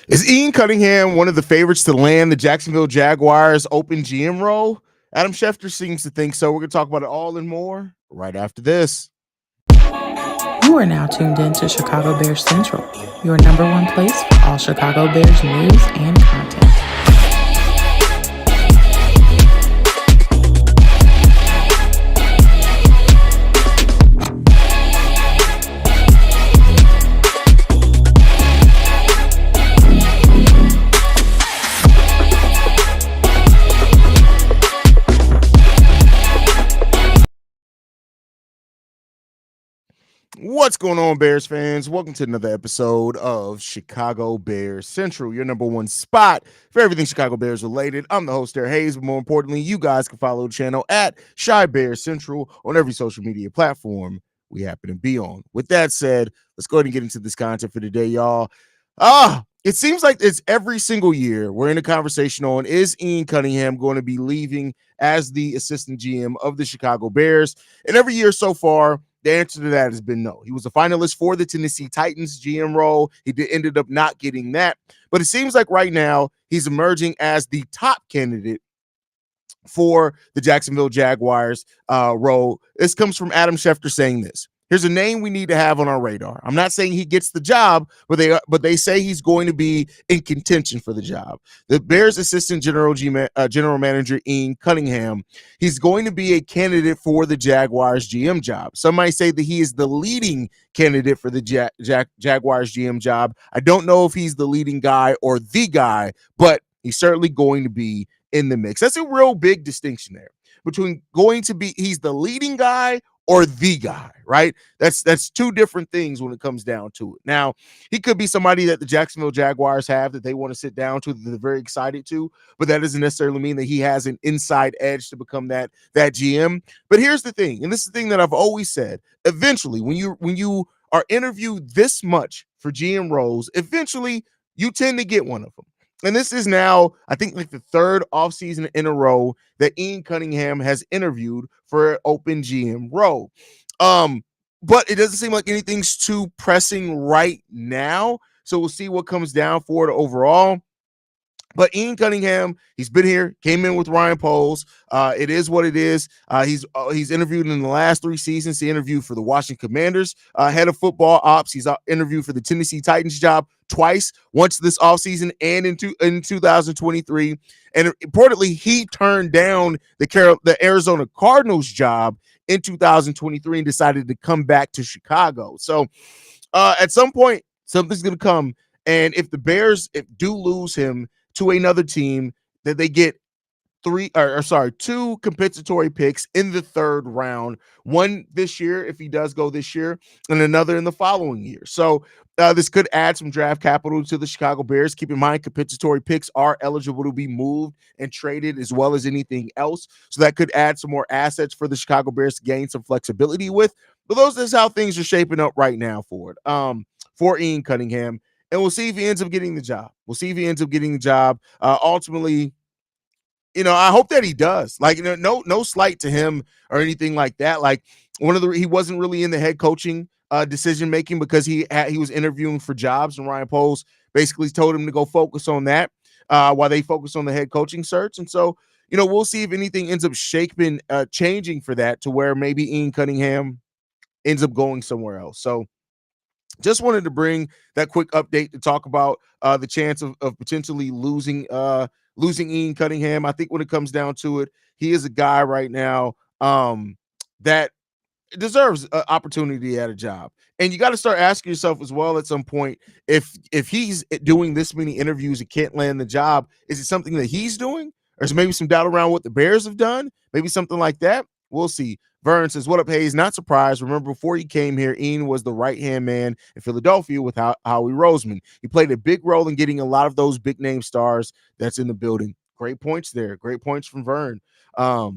Is Ian Cunningham one of the favorites to land the Jacksonville Jaguars open GM role? Adam Schefter seems to think so. We're going to talk about it all and more right after this. You are now tuned in to Chicago Bears Central, your number one place for all Chicago Bears news and content. What's going on, Bears fans? Welcome to another episode of Chicago Bears Central, your number one spot for everything Chicago Bears related. I'm the host there, Haize, but more importantly, you guys can follow the channel at Chi Bears Central on every social media platform we happen to be on. With that said, let's go ahead and get into this content for today, y'all. It seems like it's every single year we're in a conversation on, is Ian Cunningham going to be leaving as the assistant GM of the Chicago Bears? And every year so far, the answer to that has been no. He was a finalist for the Tennessee Titans GM role. Ended up not getting that. But it seems like right now he's emerging as the top candidate for the Jacksonville Jaguars role. This comes from Adam Schefter saying this. Here's a name we need to have on our radar. I'm not saying he gets the job, but they say he's going to be in contention for the job. The Bears assistant general manager, Ian Cunningham, he's going to be a candidate for the Jaguars GM job. Some might say that he is the leading candidate for the Jaguars GM job. I don't know if he's the leading guy or the guy, but he's certainly going to be in the mix. That's a real big distinction there between he's the leading guy or the guy, right? That's two different things when it comes down to it. Now, he could be somebody that the Jacksonville Jaguars have that they want to sit down to, that they're very excited to, but that doesn't necessarily mean that he has an inside edge to become that GM. But here's the thing, and this is the thing that I've always said, eventually, when you are interviewed this much for GM roles, eventually you tend to get one of them. And this is now, I think, like the third offseason in a row that Ian Cunningham has interviewed for an open GM role. But it doesn't seem like anything's too pressing right now. So we'll see what comes down for it overall. But Ian Cunningham, he's been here, came in with Ryan Poles. It is what it is. He's interviewed in the last 3 seasons. He interviewed for the Washington Commanders, head of football ops. He's interviewed for the Tennessee Titans job twice, once this offseason and in 2023. And importantly, he turned down the Arizona Cardinals job in 2023 and decided to come back to Chicago. So at some point, something's going to come. And if the Bears do lose him to another team, that they get 2 compensatory picks in the third round, one this year if he does go this year, and another in the following year. So this could add some draft capital to the Chicago Bears. Keep in mind, compensatory picks are eligible to be moved and traded as well as anything else. So that could add some more assets for the Chicago Bears to gain some flexibility with. But those is how things are shaping up right now for it. For Ian Cunningham. And we'll see if he ends up getting the job. Ultimately, I hope that he does. Like, no slight to him or anything like that. Like, he wasn't really in the head coaching decision making because he was interviewing for jobs, and Ryan Poles basically told him to go focus on that while they focus on the head coaching search. And so, we'll see if anything ends up changing for that, to where maybe Ian Cunningham ends up going somewhere else. So just wanted to bring that quick update to talk about the chance of potentially losing Ian Cunningham. I think when it comes down to it, he is a guy right now that deserves an opportunity at a job. And you got to start asking yourself as well at some point, if he's doing this many interviews and can't land the job, is it something that he's doing? Or is maybe some doubt around what the Bears have done? Maybe something like that. We'll see. Vern says, what up, Haize? Not surprised. Remember, before he came here, Ian was the right-hand man in Philadelphia with Howie Roseman. He played a big role in getting a lot of those big-name stars that's in the building. Great points there. Great points from Vern. So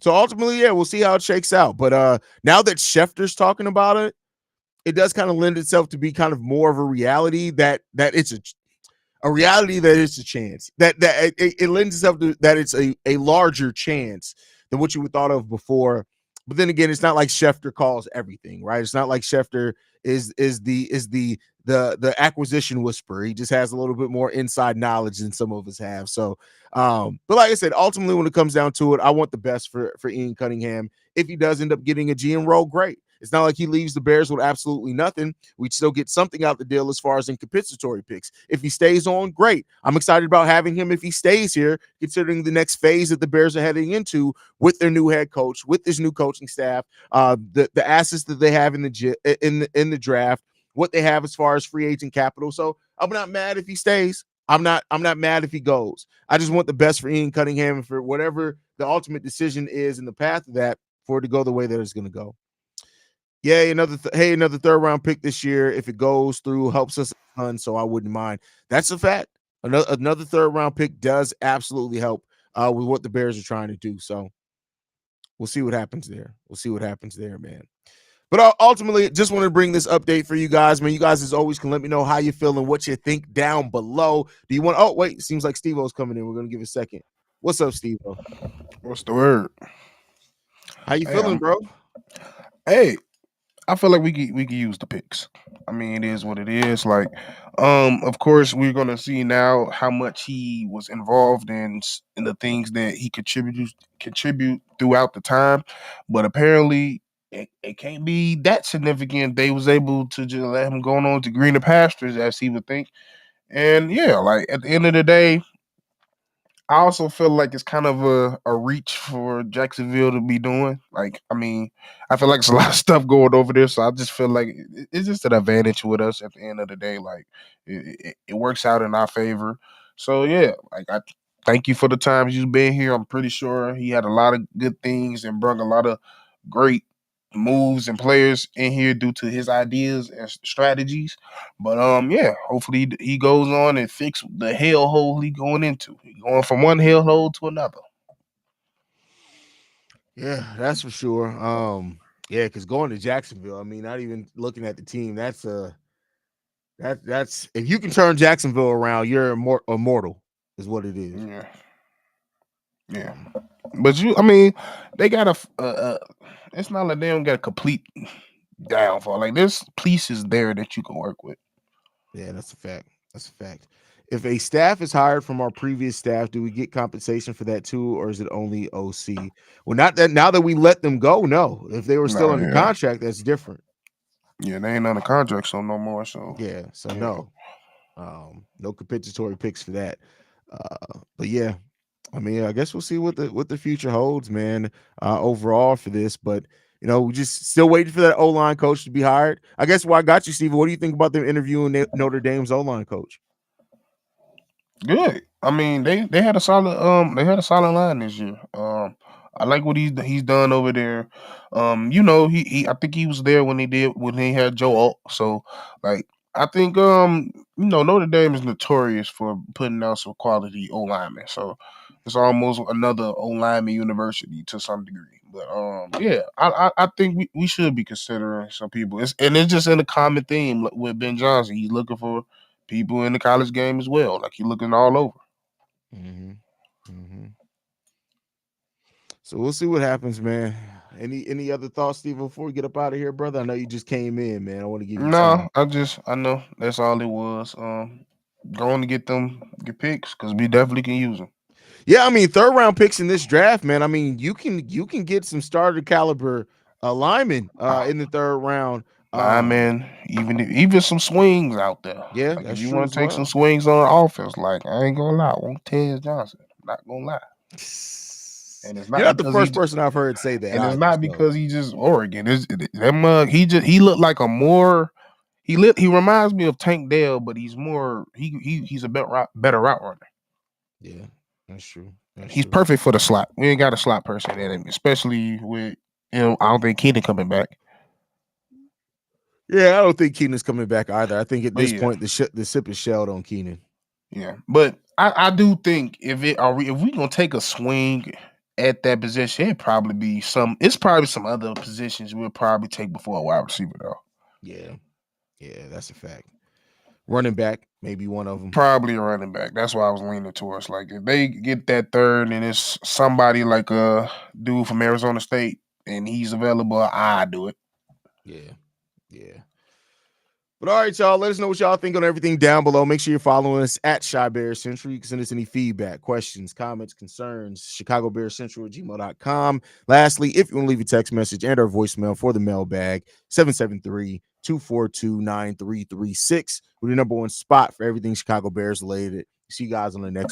ultimately, yeah, we'll see how it shakes out. But now that Schefter's talking about it, it does kind of lend itself to be kind of more of a reality that it's a reality that it's a chance. That it lends itself to that it's a larger chance than what you would thought of before But then again, it's not like Schefter calls everything, right? It's not like Schefter is the acquisition whisperer. He just has a little bit more inside knowledge than some of us have. So, but like I said, ultimately, when it comes down to it, I want the best for Ian Cunningham. If he does end up getting a GM role, great. It's not like he leaves the Bears with absolutely nothing. We'd still get something out the deal as far as in compensatory picks. If he stays on, great. I'm excited about having him if he stays here, considering the next phase that the Bears are heading into with their new head coach, with this new coaching staff, the assets that they have in the draft, what they have as far as free agent capital. So I'm not mad if he stays. I'm not mad if he goes. I just want the best for Ian Cunningham and for whatever the ultimate decision is in the path of that for it to go the way that it's going to go. Yeah, another third round pick this year. If it goes through, helps us a ton. So I wouldn't mind. That's a fact. Another third round pick does absolutely help with what the Bears are trying to do. So we'll see what happens there. We'll see what happens there, man. But ultimately, just want to bring this update for you guys, man. You guys, as always, can let me know how you feel and what you think down below. Do you want? Oh, wait, seems like Steve-O's coming in. We're gonna give a second. What's up, Steve-O? What's the word? How you Hey, feeling, bro? hey, I feel like we could use the picks. I mean, it is what it is. Like, of course, we're gonna see now how much he was involved in the things that he contribute throughout the time, but apparently. It can't be that significant. They was able to just let him go on to greener pastures, as he would think. And yeah, like at the end of the day, I also feel like it's kind of a reach for Jacksonville to be doing. Like, I mean, I feel like it's a lot of stuff going over there, so I just feel like it's just an advantage with us at the end of the day. Like, it works out in our favor. So yeah, like I thank you for the times you've been here. I'm pretty sure he had a lot of good things and brought a lot of great moves and players in here due to his ideas and strategies. But yeah, hopefully he goes on and fix the hellhole he going into. He going from one hellhole to another. Yeah, that's for sure. Yeah, because going to Jacksonville, I mean, not even looking at the team, that's if you can turn Jacksonville around, you're immortal, is what it is. Yeah, yeah. But I mean, they got it's not like they don't got a complete downfall. Like there's pieces there that you can work with. Yeah, that's a fact. That's a fact. If a staff is hired from our previous staff, do we get compensation for that too, or is it only OC? Well, not that now that we let them go, no. If they were still Nah, under yeah, contract, that's different. yeah. They ain't on the contract, so no more. So Yeah, so yeah, no. No compensatory picks for that. But yeah, I mean, I guess we'll see what the future holds, man. Overall for this, but we just still waiting for that O line coach to be hired. I guess why I got you, Steve. What do you think about them interviewing Notre Dame's O line coach? good. I mean, they had a solid line this year. I like what he's done over there. He I think he was there when they had Joe Alt. So like I think Notre Dame is notorious for putting out some quality O linemen. So it's almost another O lineman university to some degree. But yeah, I think we should be considering some people. It's just in a common theme with Ben Johnson. He's looking for people in the college game as well. Like he's looking all over. Mm-hmm. Mm-hmm. So we'll see what happens, man. Any other thoughts, Steve, before we get up out of here, brother? I know you just came in, man. I want to give you No, time. I know that's all it was. Going to get picks because we definitely can use them. Yeah, I mean, third round picks in this draft, man. I mean, you can get some starter caliber linemen Ah, in the third round. lineman, even some swings out there. Yeah, Like if that's you true want as to take some well. swings on offense, like I ain't gonna lie, I want Tez Johnson. Not gonna lie, and it's You're not not the because first person I've heard say that and it's either. not So because he just Oregon. That mug. He looked like a more. He reminds me of Tank Dell, but he's more he's a better route runner. yeah, that's true. That's He's true. perfect for the slot. We ain't got a slot person in him, especially with I don't think Keenan coming back. Yeah, I don't think Keenan's coming back either. I think at But this yeah, point the ship is shelled on Keenan. yeah. But I do think if we gonna take a swing at that position, it's probably some other positions we'll probably take before a wide receiver though. Yeah, yeah, that's a fact. Running back, maybe one of them. Probably a running back. That's why I was leaning towards. Like if they get that third and it's somebody like a dude from Arizona State, and he's available, I do it. Yeah. But all right, y'all, let us know what y'all think on everything down below. Make sure you're following us at Shy Bear Central. You can send us any feedback, questions, comments, concerns, ChicagoBearCentral@gmail.com. Lastly, if you want to leave a text message and our voicemail for the mailbag, 773-242-9336. We're the number one spot for everything Chicago Bears related. See you guys on the next